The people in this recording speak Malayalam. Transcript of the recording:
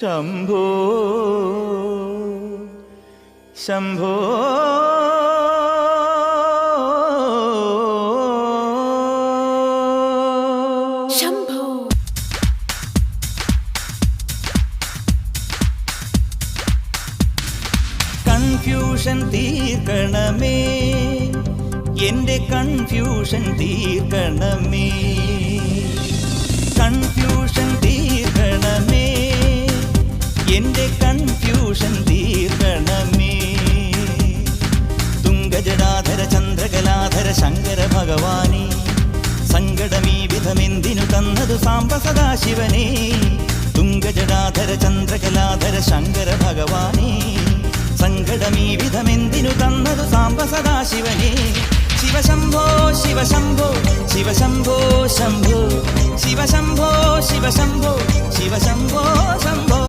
ശംഭോ ശംഭോ ശംഭോ കൺഫ്യൂഷൻ തീർക്കണമേ, എന്റെ കൺഫ്യൂഷൻ തീർക്കണമേ, കൺഫ്യൂഷൻ തീർക്കണമേ, എന്റെ കൺഫ്യൂഷൻ തീർക്കണമേ. തുംഗജടാധര ചന്ദ്രകലാധര ശങ്കര ഭഗവാനേ, സങ്കടമീ വിധമെന്തിനു തന്നതു സാംബ സദാശിവനേ. തുംഗജടാധര ചന്ദ്രകലാധര ശങ്കര ഭഗവാനേ, സങ്കടമീ വിധമെന്തിനു തന്നതു സാംബ സദാശിവനേ. ശിവശംഭോ ശിവശംഭോ ശിവശംഭോ ശംഭോ ശിവശംഭോ ശിവശംഭോ ശിവശംഭോ ശംഭോ.